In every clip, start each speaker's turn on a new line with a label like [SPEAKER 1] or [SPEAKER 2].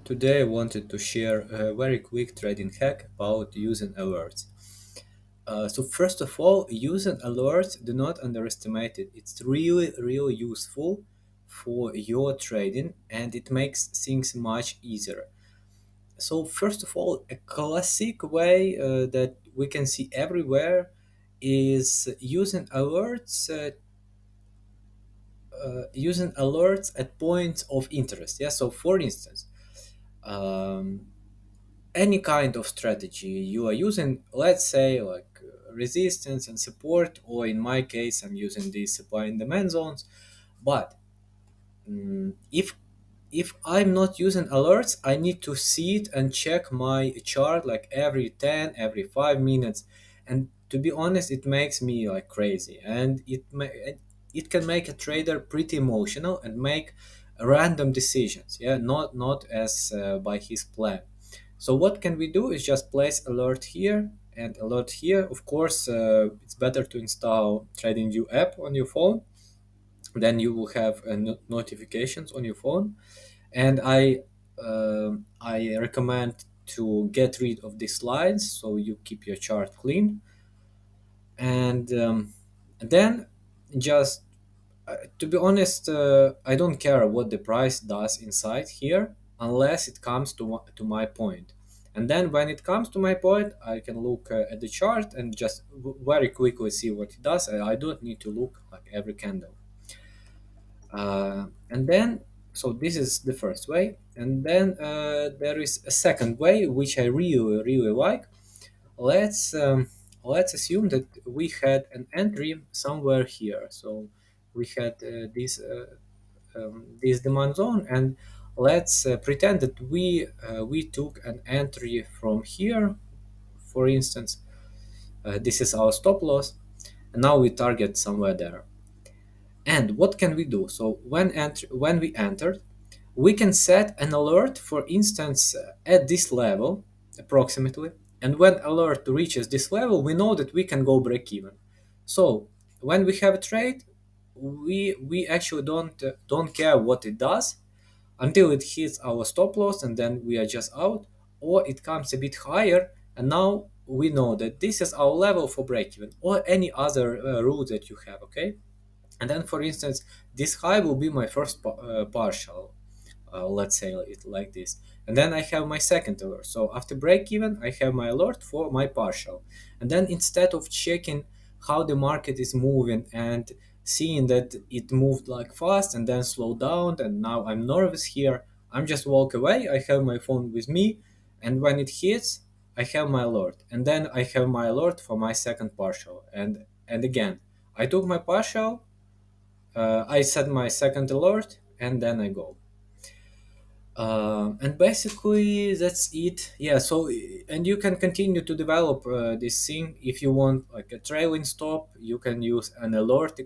[SPEAKER 1] Today I wanted to share a very quick trading hack about using alerts. So first of all, using alerts, do not underestimate it. It's really useful for your trading and it makes things much easier. So first of all, a classic way that we can see everywhere is using alerts at points of interest. Yeah. So for instance, um, any kind of strategy you are using, let's say like resistance and support, or in my case I'm using the supply and demand zones. But if I'm not using alerts, I need to sit and check my chart like every 10, every 5 minutes. And to be honest, it makes me like crazy, and it can make a trader pretty emotional and make random decisions, yeah, not as by his plan. So what can we do is just place alert here and alert here. Of course, it's better to install TradingView app on your phone. Then you will have notifications on your phone. And I recommend to get rid of these slides so you keep your chart clean. And then just to be honest, I don't care what the price does inside here unless it comes to my point. And then when it comes to my point, I can look at the chart and just very quickly see what it does. I don't need to look like every candle. And then, so this is the first way. And then there is a second way, which I really like. Let's um, let's assume that we had an entry somewhere here. So we had this demand zone, and let's pretend that we took an entry from here. For instance, this is our stop loss, and now we target somewhere there. And what can we do? So when we entered, we can set an alert, for instance, at this level, approximately. And when alert reaches this level, we know that we can go break even. So when we have a trade, we actually don't care what it does until it hits our stop loss, and then we are just out, or it comes a bit higher, and now we know that this is our level for break even, or any other rule that you have. Okay. And then, for instance, this high will be my first partial. Let's say it like this. And then I have my second alert. So after break even, I have my alert for my partial. And then instead of checking how the market is moving and seeing that it moved like fast and then slowed down, and now I'm nervous here, I'm just walk away. I have my phone with me, and when it hits, I have my alert. And then I have my alert for my second partial. And again, I took my partial, I set my second alert, and then I go. And basically that's it. Yeah. So and you can continue to develop this thing. If you want like a trailing stop, you can use an alert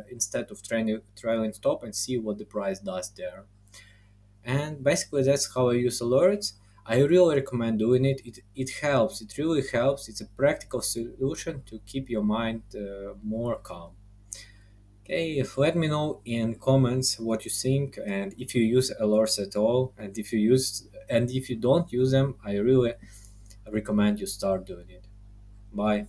[SPEAKER 1] instead of trailing stop and see what the price does there. And basically that's how I use alerts. I really recommend doing it. It helps. It really helps. It's a practical solution to keep your mind more calm. Okay, let me know in comments what you think, and if you use alerts at all, and if you don't use them, I really recommend you start doing it. Bye.